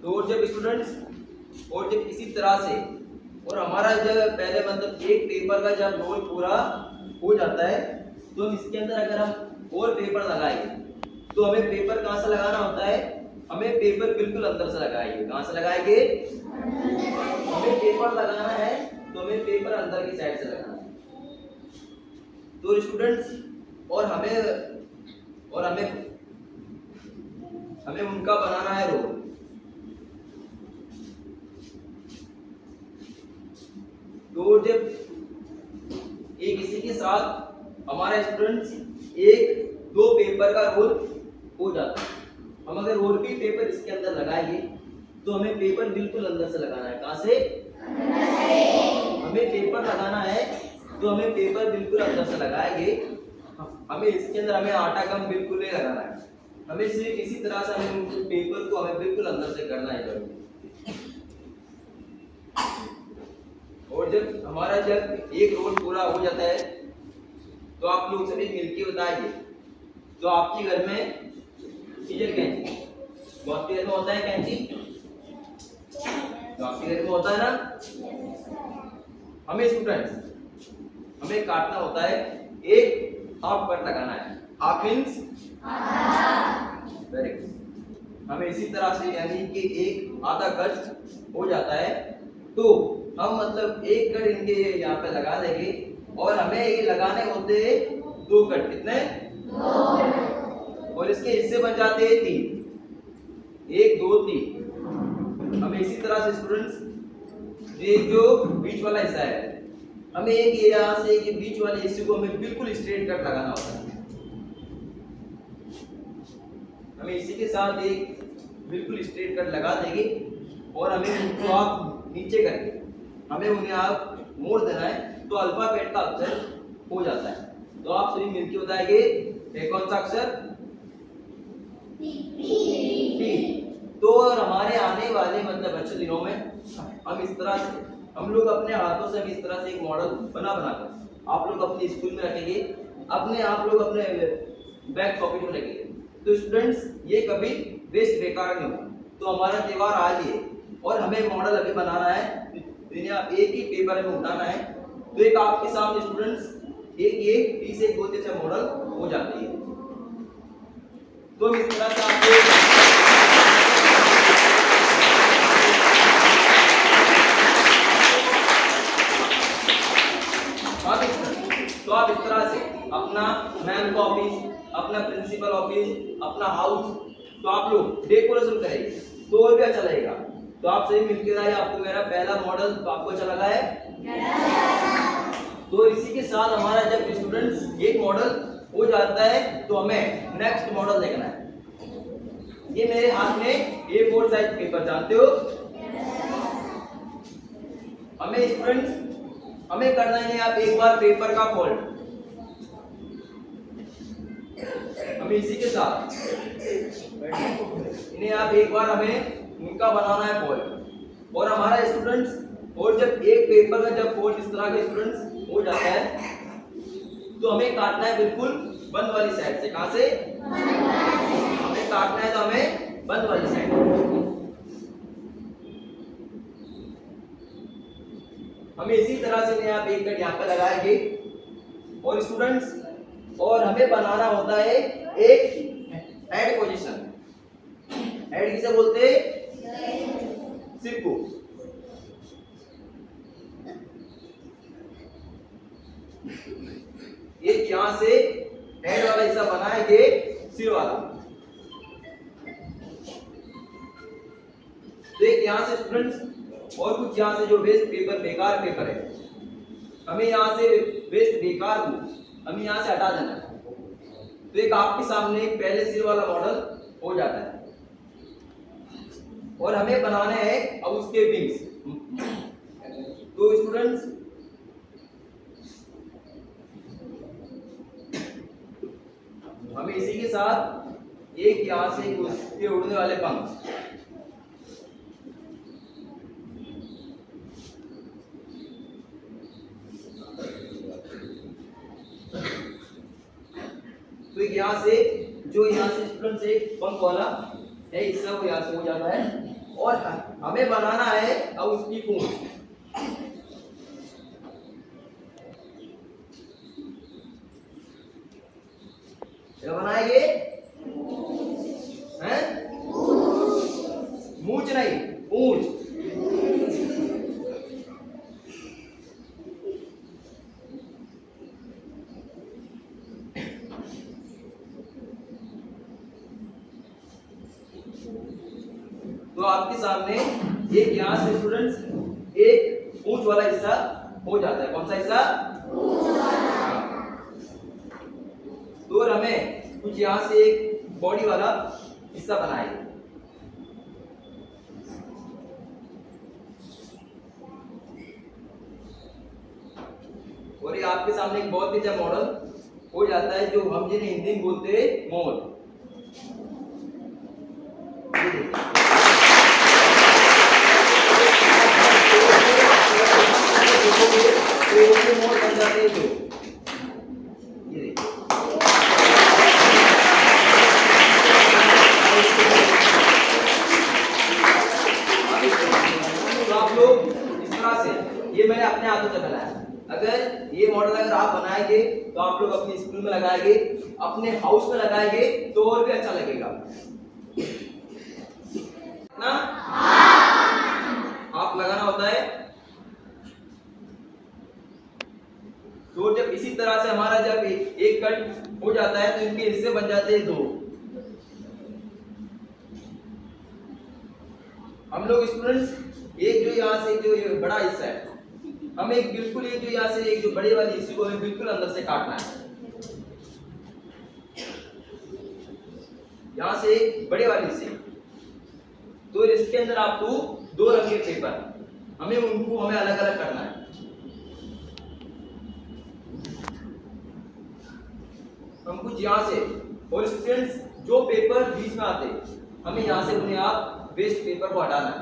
तो जब स्टूडेंट्स और जब इसी तरह से और हमारा जब पहले मतलब एक पेपर का जब रोल पूरा हो जाता है तो इसके अंदर अगर हम और पेपर लगाएंगे तो हमें पेपर कहाँ से लगाना होता है, हमें पेपर बिल्कुल अंदर से लगाएंगे। कहाँ से लगाएंगे, हमें पेपर लगाना है तो हमें पेपर अंदर की साइड से लगाना है। तो स्टूडेंट्स और हमें उनका बनाना है रोल। तो जब एक इसी के साथ हमारा स्टूडेंट्स एक दो पेपर का रोल हो जाता है। हम अगर और भी पेपर इसके अंदर लगाएंगे तो हमें पेपर बिल्कुल अंदर से लगाना है। कहाँ से, हमें पेपर लगाना है तो हमें पेपर बिल्कुल अंदर से लगाएंगे। हमें इसके अंदर हमें आटा कम बिल्कुल नहीं लगाना है, हमें सिर्फ इसी तरह से हमें पेपर को हमें बिल्कुल अंदर से करना है जरूर। और जब हमारा जब एक रोल पूरा हो जाता है तो आप लोग सभी मिलके बताइए, तो आपके घर में सीजर कैंची बहुत के घर में होता है, कैंची तो आपके घर में होता है ना। हमें स्टूडेंट्स हमें काटना होता है, एक हाफ कट लगाना है। Half means very good. हमें इसी तरह से यानी कि एक आधा कट हो जाता है तो हम मतलब एक कट इनके यहाँ पे लगा देंगे और हमें ये लगाने होते हैं दो कट। कितने, और इसके हिस्से बन जाते हैं तीन, एक दो तीन। हमें इसी तरह से स्टूडेंट्स ये जो बीच वाला हिस्सा है हमें एक यहाँ से कि बीच वाले हिस्से को हमें बिल्कुल स्ट्रेट कट लगाना होता है। हमें इसी के साथ एक बिल्कुल स्ट्रेट कट लगा देंगे और हमें उनको आप नीचे करके हमें उन्हें आप मोड़ देना है तो अल्फाबेट का अक्षर हो जाता है। तो आप सभी मिलकर बताएंगे कौन सा अक्षर, टी। तो और हमारे आने वाले मतलब अच्छे दिनों में हम इस तरह से हम लोग अपने हाथों से इस तरह से एक मॉडल बनाकर आप लोग अपने स्कूल में रखेंगे, अपने आप लोग अपने बैक पॉकेट में रखेंगे। तो स्टूडेंट्स ये कभी वेस्ट बेकार नहीं होगा। तो हमारा त्योहार आज ही है और हमें मॉडल अभी बनाना है, इन्हें आप एक ही पेपर में उठाना है। तो एक आपके सामने स्टूडेंट्स एक 30 एक बहुत अच्छा मॉडल हो जाती है। तो इस तरह से आप इस तरह से अपना मैम का ऑफिस, अपना प्रिंसिपल ऑफिस, अपना हाउस तो आप लोग डेकोरेशन करेंगे तो और भी अच्छा लगेगा। तो आप सही मिलकर आए, आपको मेरा पहला मॉडल तो आपको अच्छा लगा है। तो इसी के साथ हमारा जब स्टूडेंट्स एक मॉडल हो जाता है तो हमें नेक्स्ट मॉडल देखना है। ये मेरे हाथ में A4 साइज पेपर जानते हो, हमें स्टूडेंट्स हमें करना है आप एक बार पेपर का फोल्ड। हमें इसी के साथ इन्हें आप एक बार हमें उनका बनाना है फोल्ड। और हमारा स्टूडेंट्स और जब एक पेपर का जब फोल्ड इस तरह के स्टूडेंट्स हो जाता है तो हमें काटना है बिल्कुल बंद वाली साइड से। कहां से, हमें काटना है तो हमें बंद वाली साइड। हमें इसी तरह से आप एक कट यहाँ पे लगाएंगे और स्टूडेंट्स और हमें बनाना होता है एक हेड पोजीशन। हेड किसे बोलते हैं, सिर को। एक यहाँ से हेड वाला हिस्सा बनाएंगे, सिर वाला। तो एक यहाँ से स्टूडेंट्स और कुछ यहाँ से जो वेस्ट पेपर बेकार पेपर है हमें यहाँ से वेस्ट बेकार को हमें यहाँ से हटा देना है। तो एक आपके सामने एक पहले सिर वाला मॉडल हो जाता है और हमें बनाने हैं अब उसके विंग्स। तो स्टूडेंट्स हमें इसी के साथ एक यहाँ से उसके उड़ने वाले पंख। तो यहाँ से जो यहाँ से स्टूडेंट्स एक पंख वाला है हिस्सा वो यहाँ से हो जाता है और हमें बनाना है अब उसकी पूंछ। क्या बनाएंगे? हैं? मूंछ नहीं, पूंछ। तो आपके सामने एक यहां से स्टूडेंट्स एक पूंछ वाला हिस्सा हो जाता है। कौन सा हिस्सा? तो हमें कुछ यहां से एक बॉडी वाला हिस्सा बनाएंगे। और ये आपके सामने एक बहुत ही अच्छा मॉडल हो जाता है, जो हम जिन्हें हिंदी में बोलते हैं मोर। मोर बन जाते हैं जो ये देखिए। तो आप लोग इस तरह से, ये मैंने अपने हाथों से बनाया। अगर ये मॉडल अगर आप बनाएंगे तो आप लोग अपने स्कूल में लगाएंगे, अपने हाउस में लगाएंगे तो और भी अच्छा लगेगा ना। आप लगाना होता है। तो जब इसी तरह से हमारा जब एक कट हो जाता है तो इनके हिस्से बन जाते हैं दो। हम लोग स्टूडेंट्स एक जो यहाँ से जो ये बड़ा हिस्सा है, हमें एक बिल्कुल एक जो यहाँ से एक जो बड़े वाली हिस्से को हमें बिल्कुल अंदर से काटना है। यहाँ से एक बड़े वाली हिस्से, तो इसके अंदर आपको दो रंग के पेपर हमें अलग अलग करना है। हम कुछ यहाँ से, और स्टूडेंट्स जो पेपर बीच में आते हमें यहाँ से उन्हें आप वेस्ट पेपर को हटाना है।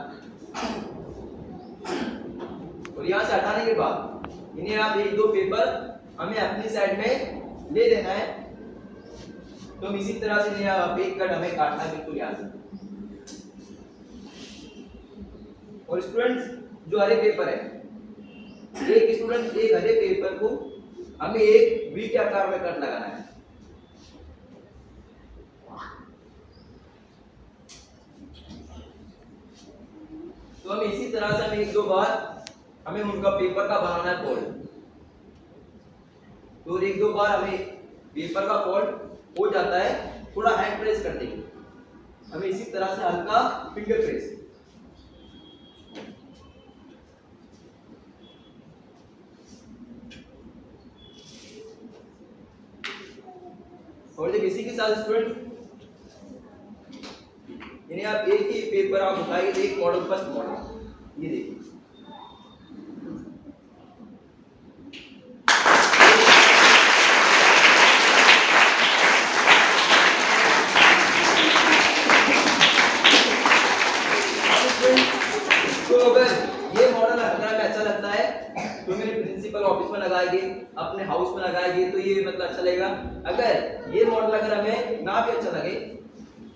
और यहाँ से हटाने के बाद इन्हें आप एक दो पेपर हमें अपनी साइड में ले लेना है। तो हम इसी तरह से आप एक कट हमें काटना है बिल्कुल यहाँ से। और स्टूडेंट्स जो हरे पेपर है, एक स्टूडेंट एक हरे पेपर को हमें एक वी के आकार में कट लगाना है। तो हम इसी तरह से हमें एक दो बार हमें उनका पेपर का बनाना है फोल्ड। तो एक दो बार हमें पेपर का फोल्ड हो जाता है, थोड़ा हैंड प्रेस कर देंगे। हमें इसी तरह से हल्का फिंगर प्रेस। और जब इसी के साथ स्टूडेंट इन्हें आप एक ही पेपर आप उठाएंगे, एक मॉडल फर्स्ट मॉडल, ये देखिए। तो अगर ये मॉडल अगर हमें अच्छा लगता है तो मेरे प्रिंसिपल ऑफिस में लगाएंगे, अपने हाउस में लगाएंगे, तो ये मतलब अच्छा लगेगा। अगर ये मॉडल अगर हमें ना भी अच्छा लगे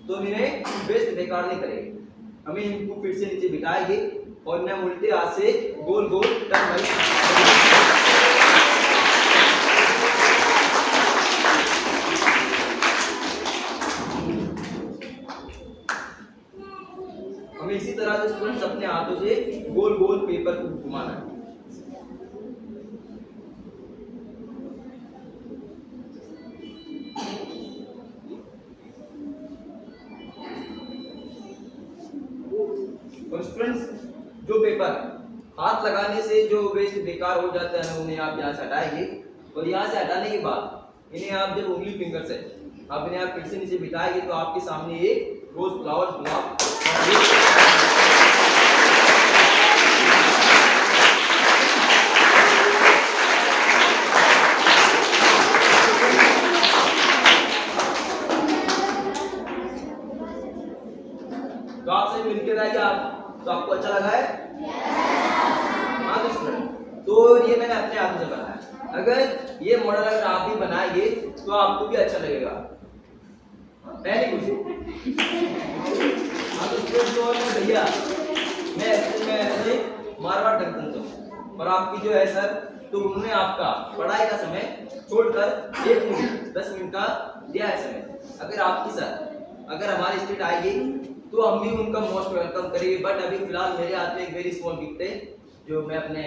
तो इन्हें वेस्ट बेकार नहीं करेंगे। हमें इनको फिर से नीचे बिठाएंगे और इन्हें उल्टे हाथ से गोल गोल टर्न हमें इसी तरह से स्टूडेंट्स अपने हाथों से गोल गोल पेपर को घुमाना है। और स्टूडेंट्स जो पेपर हाथ लगाने से जो वेस्ट बेकार हो जाता है उन्हें आप यहाँ से हटाएंगे। और यहाँ से हटाने के बाद इन्हें आप जब उंगली फिंगर से आप इन्हें आप फिर से नीचे बिठाएंगे तो आपके सामने एक रोज फ्लावर गुलाब तो आपसे मिलके रहेगा। तो आपको अच्छा लगा है? हाँ तो ये मैंने अपने हाथ से बनाया। अगर ये मॉडल अगर आप भी बनाएंगे तो आपको भी अच्छा लगेगा। पहली खुशी। हाँ जो है भैया मैं ऐसे मारवाड़ जंक्शन से हूँ और आपकी जो है सर, तो उन्होंने आपका पढ़ाई का समय छोड़कर 1 मिनट 10 मिनट का दिया है समय। अगर आपकी सर अगर हमारी स्टेट आएगी तो हम भी उनका मोस्ट वेलकम करेंगे। बट अभी फिलहाल मेरे हाथ में एक वेरी स्मॉल गिफ्ट है जो मैं अपने